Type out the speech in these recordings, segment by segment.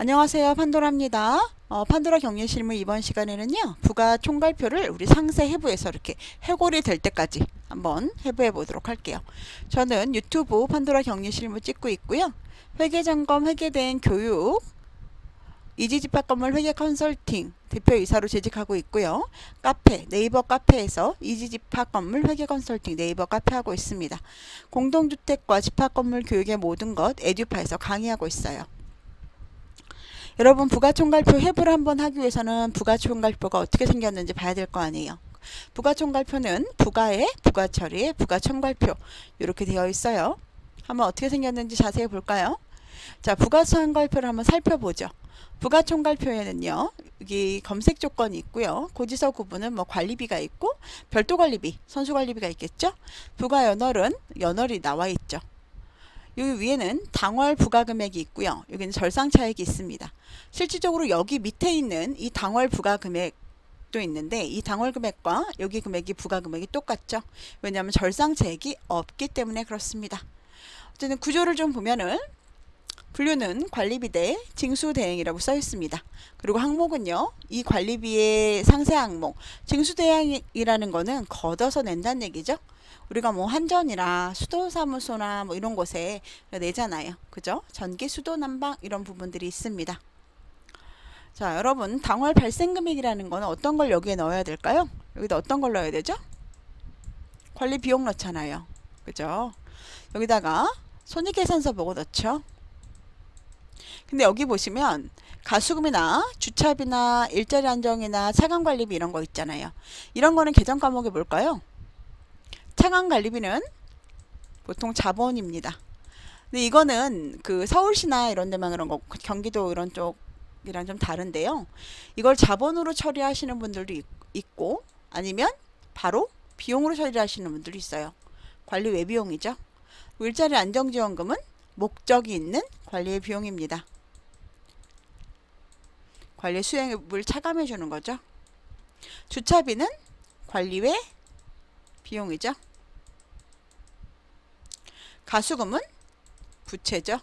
안녕하세요. 판도라입니다. 판도라 격리실무 이번 시간에는요. 부가 총괄표를 우리 상세 해부에서 이렇게 해골이 될 때까지 한번 해부해 보도록 할게요. 저는 유튜브 판도라 격리실무 찍고 있고요. 회계점검, 회계대행 교육, 이지집합건물 회계 컨설팅 대표이사로 재직하고 있고요. 카페, 네이버 카페에서 이지집합건물 회계 컨설팅 네이버 카페 하고 있습니다. 공동주택과 집합건물 교육의 모든 것 에듀파에서 강의하고 있어요. 여러분 부가총괄표 해부를 한번 하기 위해서는 부가총괄표가 어떻게 생겼는지 봐야 될 거 아니에요. 부가총괄표는 부가에 부가처리에 부가총괄표 이렇게 되어 있어요. 한번 어떻게 생겼는지 자세히 볼까요? 자, 부가총괄표를 한번 살펴보죠. 부가총괄표에는요. 여기 검색 조건이 있고요. 고지서 구분은 뭐 관리비가 있고 별도 관리비, 선수 관리비가 있겠죠. 부가 연월은 연월이 나와 있죠. 여기 위에는 당월 부가금액이 있고요. 여기는 절상차액이 있습니다. 실질적으로 여기 밑에 있는 이 당월 부가금액도 있는데 이 당월 금액과 여기 금액이 부가금액이 똑같죠. 왜냐하면 절상차액이 없기 때문에 그렇습니다. 어쨌든 구조를 좀 보면은 분류는 관리비 대 징수대행이라고 써 있습니다. 그리고 항목은요. 이 관리비의 상세 항목, 징수대행이라는 거는 걷어서 낸다는 얘기죠. 우리가 뭐 한전이나 수도사무소나 뭐 이런 곳에 내잖아요. 그죠? 전기, 수도, 난방 이런 부분들이 있습니다. 자, 여러분 당월 발생금액이라는 거는 어떤 걸 여기에 넣어야 될까요? 여기다 어떤 걸 넣어야 되죠? 관리 비용 넣잖아요. 그죠? 여기다가 손익계산서 보고 넣죠. 근데 여기 보시면 가수금이나 주차비나 일자리 안정이나 차관관리비 이런 거 있잖아요. 이런 거는 계정 과목이 뭘까요? 차관관리비는 보통 자본입니다. 근데 이거는 그 서울시나 이런 데만 그런 거, 경기도 이런 쪽이랑 좀 다른데요. 이걸 자본으로 처리하시는 분들도 있고 아니면 바로 비용으로 처리하시는 분들도 있어요. 관리 외비용이죠. 일자리 안정지원금은 목적이 있는 관리의 비용입니다. 관리 수행을 차감해 주는 거죠. 주차비는 관리 외 비용이죠. 가수금은 부채죠.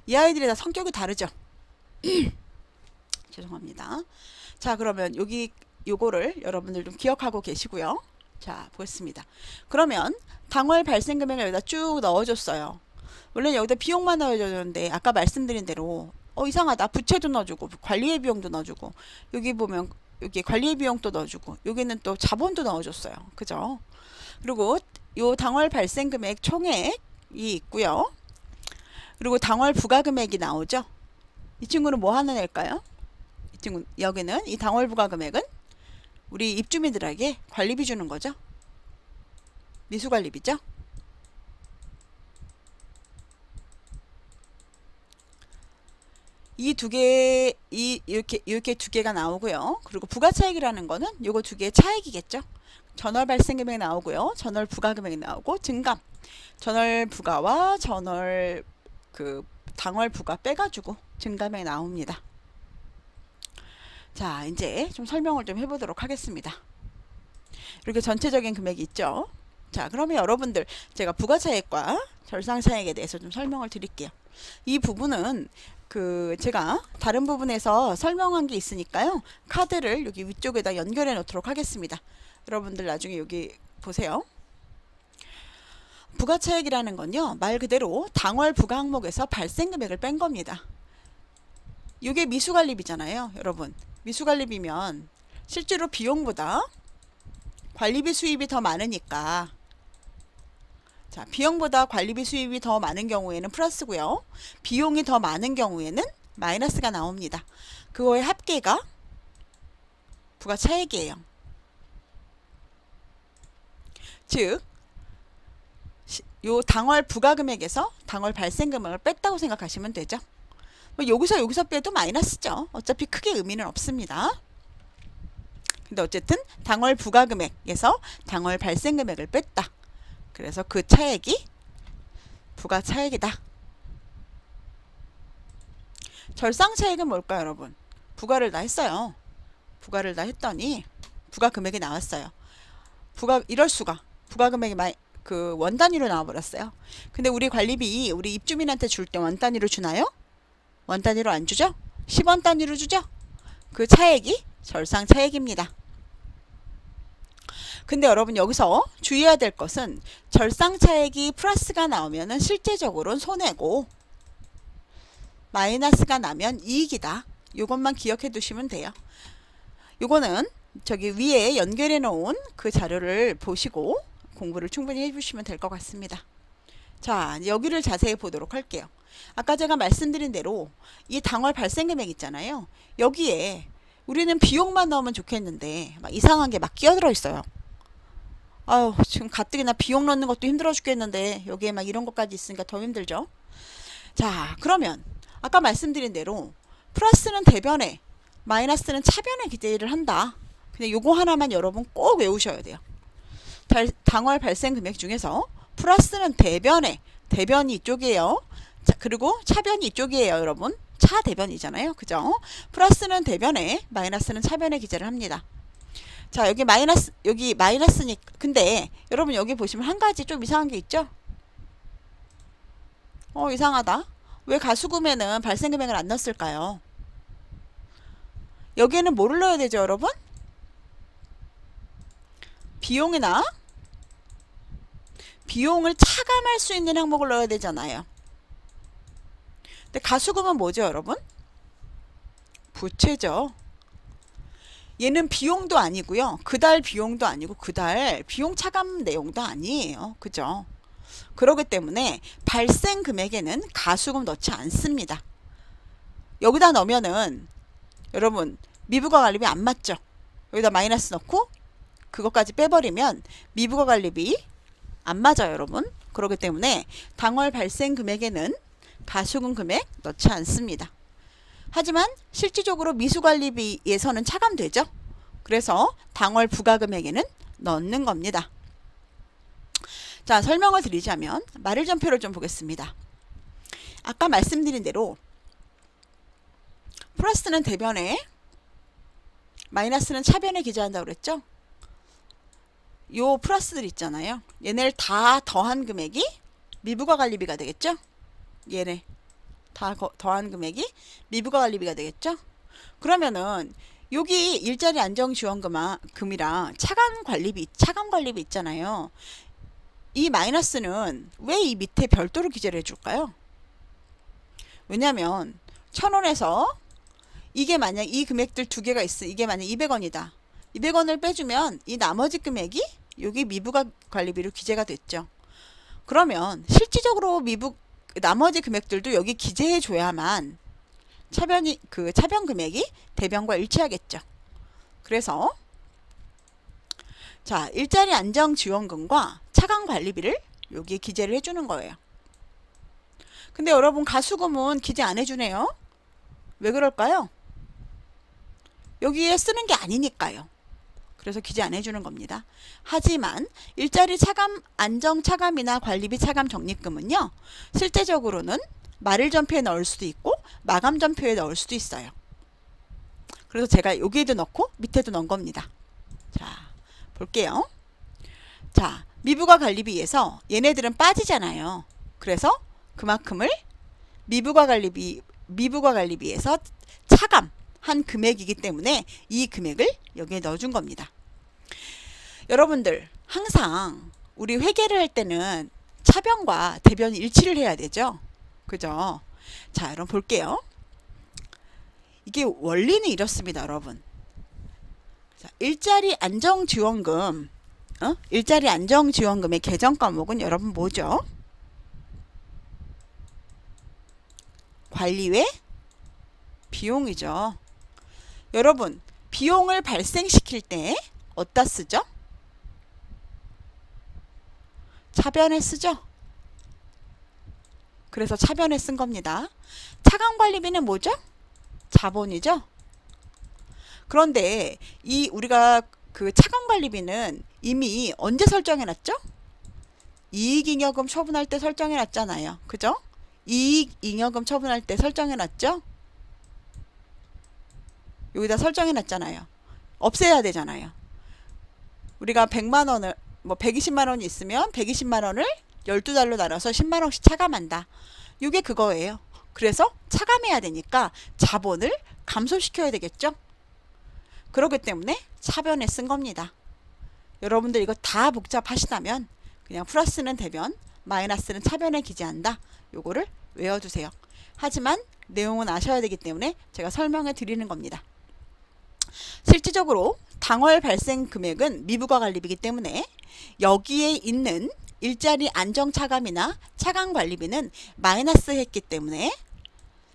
이 아이들이 다 성격이 다르죠. 죄송합니다. 자, 그러면 여기 요거를 여러분들 좀 기억하고 계시고요. 자, 보겠습니다. 그러면 당월 발생 금액을 여기다 쭉 넣어줬어요. 원래 여기다 비용만 넣어줬는데 아까 말씀드린 대로 이상하다. 부채도 넣어주고 관리의 비용도 넣어주고 여기 보면 여기 관리의 비용도 넣어주고 여기는 또 자본도 넣어줬어요. 그죠? 그리고 요 당월 발생 금액 총액이 있고요. 그리고 당월 부가 금액이 나오죠. 이 친구는 뭐 하는 애일까요? 이 친구 여기는 이 당월 부가 금액은 우리 입주민들에게 관리비 주는 거죠. 미수관리비죠. 이 두 개, 이렇게 두 개가 나오고요. 그리고 부가차익이라는 거는 요거 두 개의 차익이겠죠. 전월 발생 금액이 나오고요. 전월 부가 금액이 나오고 증감. 전월 부가와 전월 당월 부가 빼가지고 증감액이 나옵니다. 자, 이제 좀 설명을 좀 해보도록 하겠습니다. 이렇게 전체적인 금액이 있죠. 자, 그러면 여러분들 제가 부가차익과 절상차익에 대해서 좀 설명을 드릴게요. 이 부분은 제가 다른 부분에서 설명한 게 있으니까요. 카드를 여기 위쪽에다 연결해 놓도록 하겠습니다. 여러분들 나중에 여기 보세요. 부가차익이라는 건요. 말 그대로 당월 부가 항목에서 발생 금액을 뺀 겁니다. 이게 미수관리비잖아요. 여러분. 미수관리비면 실제로 비용보다 관리비 수입이 더 많으니까 자, 비용보다 관리비 수입이 더 많은 경우에는 플러스고요. 비용이 더 많은 경우에는 마이너스가 나옵니다. 그거의 합계가 부가차익이에요. 즉, 요 당월 부가금액에서 당월 발생금액을 뺐다고 생각하시면 되죠. 뭐 여기서 빼도 마이너스죠. 어차피 크게 의미는 없습니다. 근데 어쨌든 당월 부가금액에서 당월 발생금액을 뺐다. 그래서 그 차액이 부가차액이다. 절상차액은 뭘까요, 여러분? 부가를 다 했어요. 부가를 다 했더니 부가금액이 나왔어요. 이럴 수가. 부가금액이 원 단위로 나와버렸어요. 근데 우리 관리비 우리 입주민한테 줄 때 원 단위로 주나요? 원 단위로 안 주죠? 10원 단위로 주죠? 그 차액이 절상 차액입니다. 근데 여러분 여기서 주의해야 될 것은 절상 차액이 플러스가 나오면은 실제적으로는 손해고 마이너스가 나면 이익이다. 요것만 기억해 두시면 돼요. 요거는 저기 위에 연결해 놓은 그 자료를 보시고 공부를 충분히 해주시면 될 것 같습니다. 자, 여기를 자세히 보도록 할게요. 아까 제가 말씀드린 대로 이 당월 발생 금액 있잖아요. 여기에 우리는 비용만 넣으면 좋겠는데 막 이상한 게 막 끼어들어 있어요. 아유, 지금 가뜩이나 비용 넣는 것도 힘들어 죽겠는데 여기에 막 이런 것까지 있으니까 더 힘들죠. 자, 그러면 아까 말씀드린 대로 플러스는 대변에, 마이너스는 차변에 기재를 한다. 근데 요거 하나만 여러분 꼭 외우셔야 돼요. 당월 발생 금액 중에서 플러스는 대변에, 대변이 이쪽이에요. 자, 그리고 차변이 이쪽이에요, 여러분. 차 대변이잖아요. 그죠? 플러스는 대변에, 마이너스는 차변에 기재를 합니다. 자, 여기 마이너스니, 근데 여러분 여기 보시면 한 가지 좀 이상한 게 있죠? 이상하다. 왜 가수금에는 발생 금액을 안 넣었을까요? 여기에는 뭐를 넣어야 되죠, 여러분? 비용이나 비용을 차감할 수 있는 항목을 넣어야 되잖아요. 근데 가수금은 뭐죠, 여러분? 부채죠. 얘는 비용도 아니고요. 그달 비용도 아니고 그달 비용 차감 내용도 아니에요. 그죠? 그렇기 때문에 발생 금액에는 가수금 넣지 않습니다. 여기다 넣으면은 여러분 미부가 관리비 안 맞죠? 여기다 마이너스 넣고 그것까지 빼버리면 미부가 관리비 안 맞아요, 여러분. 그렇기 때문에 당월 발생 금액에는 가수금 금액 넣지 않습니다. 하지만 실질적으로 미수관리비에서는 차감되죠. 그래서 당월 부가금액에는 넣는 겁니다. 자, 설명을 드리자면 말일전표를 좀 보겠습니다. 아까 말씀드린 대로 플러스는 대변에, 마이너스는 차변에 기재한다고 그랬죠. 요 플러스들 있잖아요. 얘네를 다 더한 금액이 미부가관리비가 되겠죠. 얘네 다 더한 금액이 미부가관리비가 되겠죠. 그러면은 여기 일자리 안정지원금이랑 차감관리비 있잖아요. 이 마이너스는 왜 이 밑에 별도로 기재를 해줄까요? 왜냐면 1000원에서 이게 만약 이 금액들 두 개가 있어. 이게 만약 200원이다. 200원을 빼주면 이 나머지 금액이 여기 미부가관리비로 기재가 됐죠. 그러면 실질적으로 나머지 금액들도 여기 기재해 줘야만 차변 금액이 대변과 일치하겠죠. 그래서 자, 일자리 안정지원금과 차감관리비를 여기에 기재를 해주는 거예요. 근데 여러분 가수금은 기재 안 해주네요. 왜 그럴까요? 여기에 쓰는 게 아니니까요. 그래서 기재 안 해주는 겁니다. 하지만 일자리 차감, 안정차감이나 관리비 차감 적립금은요. 실제적으로는 말일전표에 넣을 수도 있고 마감전표에 넣을 수도 있어요. 그래서 제가 여기에도 넣고 밑에도 넣은 겁니다. 자, 볼게요. 자, 미부가관리비에서 얘네들은 빠지잖아요. 그래서 그만큼을 미부가관리비에서 차감한 금액이기 때문에 이 금액을 여기에 넣어준 겁니다. 여러분들 항상 우리 회계를 할 때는 차변과 대변이 일치를 해야 되죠. 그죠? 자, 여러분 볼게요. 이게 원리는 이렇습니다, 여러분. 자, 일자리 안정지원금의 계정 과목은 여러분 뭐죠? 관리 외 비용이죠. 여러분 비용을 발생시킬 때 어디다 쓰죠? 차변에 쓰죠. 그래서 차변에 쓴 겁니다. 차감관리비는 뭐죠? 자본이죠. 그런데 우리가 그 차감관리비는 이미 언제 설정해놨죠? 이익잉여금 처분할 때 설정해놨잖아요. 그죠? 이익잉여금 처분할 때 설정해놨죠? 여기다 설정해놨잖아요. 없애야 되잖아요. 우리가 100만원을 120만원이 있으면 120만원을 12달로 나눠서 10만원씩 차감한다. 이게 그거예요. 그래서 차감해야 되니까 자본을 감소시켜야 되겠죠. 그렇기 때문에 차변에 쓴 겁니다. 여러분들 이거 다 복잡하시다면 그냥 플러스는 대변, 마이너스는 차변에 기재한다. 요거를 외워두세요. 하지만 내용은 아셔야 되기 때문에 제가 설명해 드리는 겁니다. 실질적으로 당월 발생 금액은 미부과 관리비이기 때문에 여기에 있는 일자리 안정차감이나 차감관리비는 마이너스 했기 때문에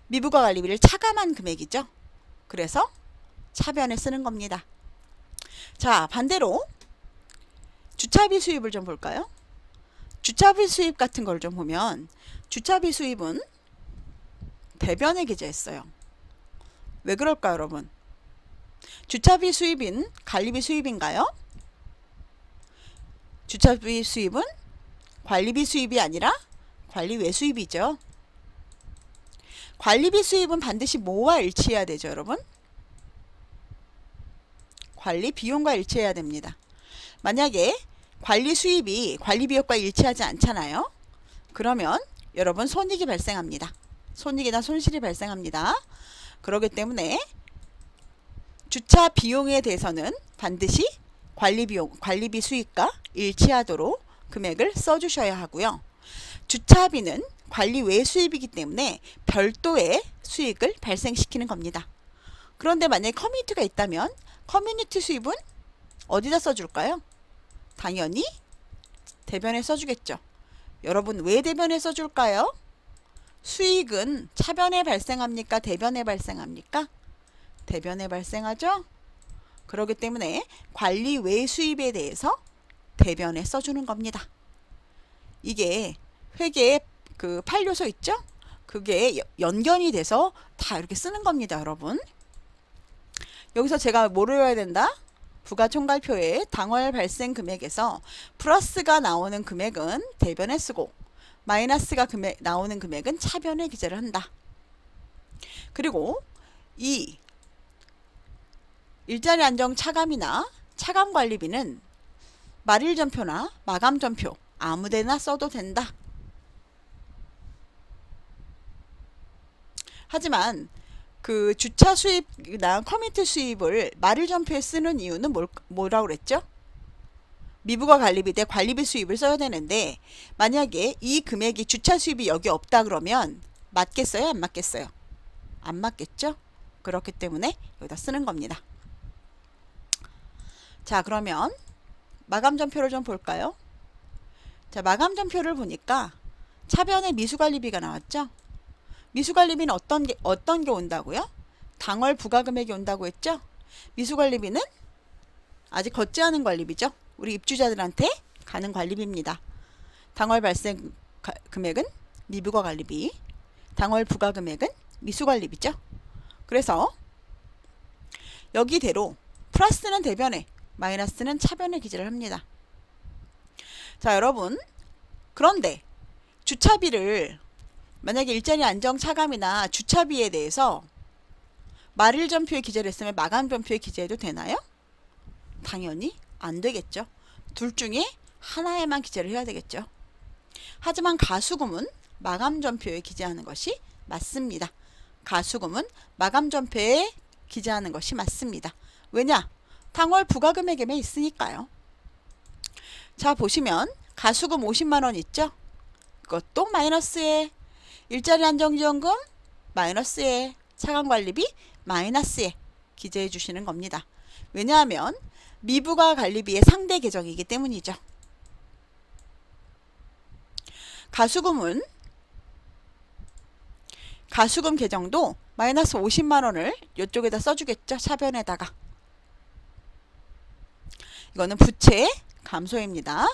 미부과 관리비를 차감한 금액이죠. 그래서 차변에 쓰는 겁니다. 자, 반대로 주차비 수입을 좀 볼까요? 주차비 수입 같은 걸 좀 보면 주차비 수입은 대변에 기재했어요. 왜 그럴까요, 여러분? 주차비 수입인 관리비 수입인가요? 주차비 수입은 관리비 수입이 아니라 관리외 수입이죠. 관리비 수입은 반드시 뭐와 일치해야 되죠, 여러분? 관리 비용과 일치해야 됩니다. 만약에 관리 수입이 관리 비용과 일치하지 않잖아요. 그러면 여러분 손익이 발생합니다. 손익이나 손실이 발생합니다. 그렇기 때문에 주차 비용에 대해서는 반드시 관리비 수익과 일치하도록 금액을 써주셔야 하고요. 주차비는 관리 외 수입이기 때문에 별도의 수익을 발생시키는 겁니다. 그런데 만약에 커뮤니티가 있다면 커뮤니티 수입은 어디다 써줄까요? 당연히 대변에 써주겠죠. 여러분 왜 대변에 써줄까요? 수익은 차변에 발생합니까? 대변에 발생합니까? 대변에 발생하죠? 그렇기 때문에 관리 외 수입에 대해서 대변에 써주는 겁니다. 이게 회계의 그 8요소 있죠? 그게 연결이 돼서 다 이렇게 쓰는 겁니다, 여러분. 여기서 제가 뭐를 외워야 된다? 부가총괄표의 당월 발생 금액에서 플러스가 나오는 금액은 대변에 쓰고 마이너스가 나오는 금액은 차변에 기재를 한다. 그리고 이 일자리 안정 차감이나 차감관리비는 말일전표나 마감전표 아무데나 써도 된다. 하지만 그 주차 수입이나 커뮤니티 수입을 말일전표에 쓰는 이유는 뭐라고 그랬죠? 미부과 관리비 대 관리비 수입을 써야 되는데 만약에 이 금액이 주차 수입이 여기 없다 그러면 맞겠어요? 안 맞겠어요? 안 맞겠죠? 그렇기 때문에 여기다 쓰는 겁니다. 자, 그러면 마감전표를 좀 볼까요? 자, 마감전표를 보니까 차변에 미수관리비가 나왔죠? 미수관리비는 어떤 게 온다고요? 당월 부가금액이 온다고 했죠? 미수관리비는 아직 걷지 않은 관리비죠. 우리 입주자들한테 가는 관리비입니다. 당월 발생 금액은 미부가 관리비, 당월 부가금액은 미수관리비죠. 그래서 여기대로 플러스는 대변에, 마이너스는 차변에 기재를 합니다. 자, 여러분, 그런데 주차비를 만약에 일자리 안정 차감이나 주차비에 대해서 말일전표에 기재를 했으면 마감전표에 기재해도 되나요? 당연히 안 되겠죠. 둘 중에 하나에만 기재를 해야 되겠죠. 하지만 가수금은 마감전표에 기재하는 것이 맞습니다. 가수금은 마감전표에 기재하는 것이 맞습니다. 왜냐? 당월 부가금액에 있으니까요. 자, 보시면 가수금 50만원 있죠? 그것도 마이너스에, 일자리 안정지원금 마이너스에, 차감관리비 마이너스에 기재해 주시는 겁니다. 왜냐하면 미부가 관리비의 상대 계정이기 때문이죠. 가수금 계정도 마이너스 50만원을 이쪽에다 써주겠죠. 차변에다가. 이거는 부채 감소입니다.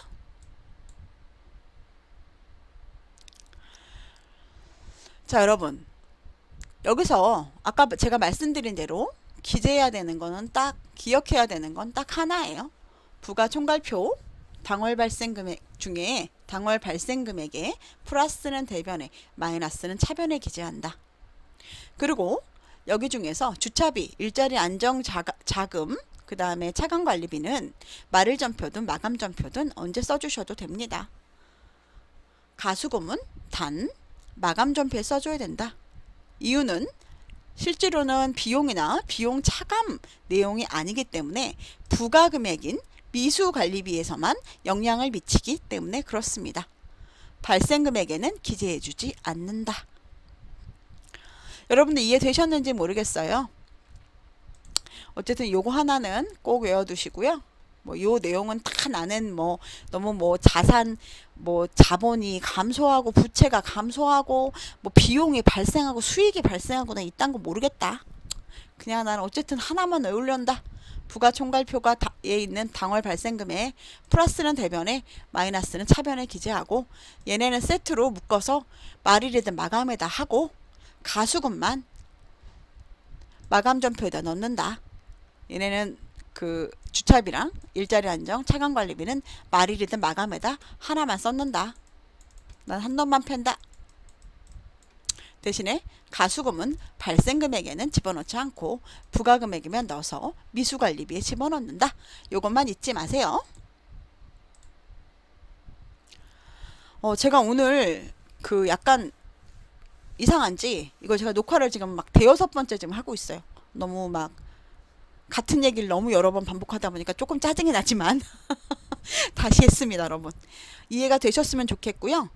자, 여러분, 여기서 아까 제가 말씀드린 대로 기재해야 되는 거는 기억해야 되는 건 딱 하나예요. 부가총괄표 당월 발생 금액 중에 당월 발생 금액에 플러스는 대변에, 마이너스는 차변에 기재한다. 그리고 여기 중에서 주차비, 일자리 안정 자금, 그 다음에 차감관리비는 말일전표든 마감전표든 언제 써주셔도 됩니다. 가수금은 단 마감전표에 써줘야 된다. 이유는 실제로는 비용이나 비용 차감 내용이 아니기 때문에 부가금액인 미수관리비에서만 영향을 미치기 때문에 그렇습니다. 발생금액에는 기재해주지 않는다. 여러분들 이해되셨는지 모르겠어요. 어쨌든 요거 하나는 꼭 외워두시고요. 뭐 요 내용은 다 나는 뭐 너무 뭐 자산 뭐 자본이 감소하고 부채가 감소하고 뭐 비용이 발생하고 수익이 발생하고 나 이딴 거 모르겠다. 그냥 나는 어쨌든 하나만 외우련다. 부가총괄표가 에 있는 당월 발생금에 플러스는 대변에 마이너스는 차변에 기재하고 얘네는 세트로 묶어서 말일이든 마감에다 하고 가수금만 마감전표에다 넣는다. 얘네는 그 주차비랑 일자리 안정, 차관관리비는 말일이든 마감에다 하나만 썼는다. 난 한 놈만 편다. 대신에 가수금은 발생금액에는 집어넣지 않고 부가금액이면 넣어서 미수관리비에 집어넣는다. 요것만 잊지 마세요. 제가 오늘 그 약간 이상한지 이거 제가 녹화를 지금 막 대여섯 번째 지금 하고 있어요. 너무 막 같은 얘기를 너무 여러 번 반복하다 보니까 조금 짜증이 나지만 다시 했습니다, 여러분. 이해가 되셨으면 좋겠고요.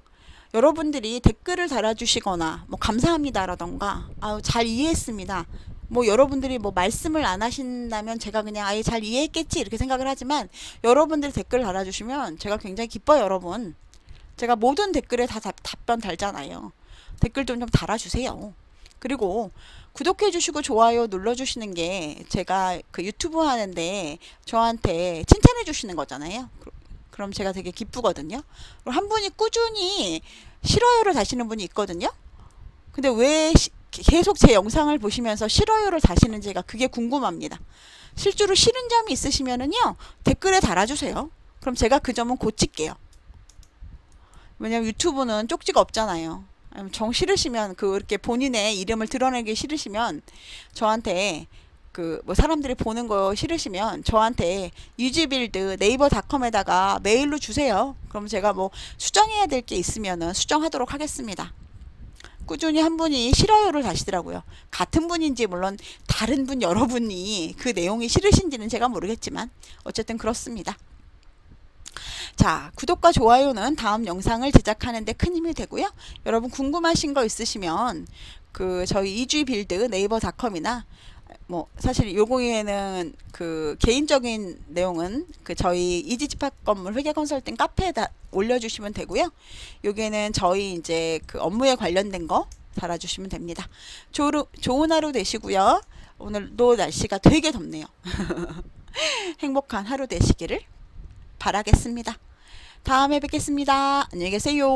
여러분들이 댓글을 달아주시거나 뭐 감사합니다라던가 아유 잘 이해했습니다. 뭐 여러분들이 뭐 말씀을 안 하신다면 제가 그냥 아예 잘 이해했겠지 이렇게 생각을 하지만 여러분들이 댓글 달아주시면 제가 굉장히 기뻐요, 여러분. 제가 모든 댓글에 다 답변 달잖아요. 댓글 좀 달아주세요. 그리고 구독해 주시고 좋아요 눌러 주시는 게 제가 그 유튜브 하는데 저한테 칭찬해 주시는 거잖아요. 그럼 제가 되게 기쁘거든요. 한 분이 꾸준히 싫어요를 다시는 분이 있거든요. 근데 왜 계속 제 영상을 보시면서 싫어요를 다시는지가 그게 궁금합니다. 실제로 싫은 점이 있으시면은요 댓글에 달아주세요. 그럼 제가 그 점은 고칠게요. 왜냐면 유튜브는 쪽지가 없잖아요. 정 싫으시면 그렇게 본인의 이름을 드러내기 싫으시면 저한테 그 뭐 사람들이 보는 거 싫으시면 저한테 유지빌드 네이버닷컴에다가 메일로 주세요. 그럼 제가 뭐 수정해야 될 게 있으면은 수정하도록 하겠습니다. 꾸준히 한 분이 싫어요를 다시더라고요. 같은 분인지 물론 다른 분 여러분이 그 내용이 싫으신지는 제가 모르겠지만 어쨌든 그렇습니다. 자, 구독과 좋아요는 다음 영상을 제작하는 데 큰 힘이 되고요. 여러분 궁금하신 거 있으시면 그 저희 이주빌드 네이버닷컴이나 뭐 사실 요거에는 그 개인적인 내용은 그 저희 이지집합건물 회계컨설팅 카페에다 올려주시면 되고요. 여기에는 저희 이제 그 업무에 관련된 거 달아주시면 됩니다. 좋은 하루 되시고요. 오늘도 날씨가 되게 덥네요. 행복한 하루 되시기를 바라겠습니다. 다음에 뵙겠습니다. 안녕히 계세요.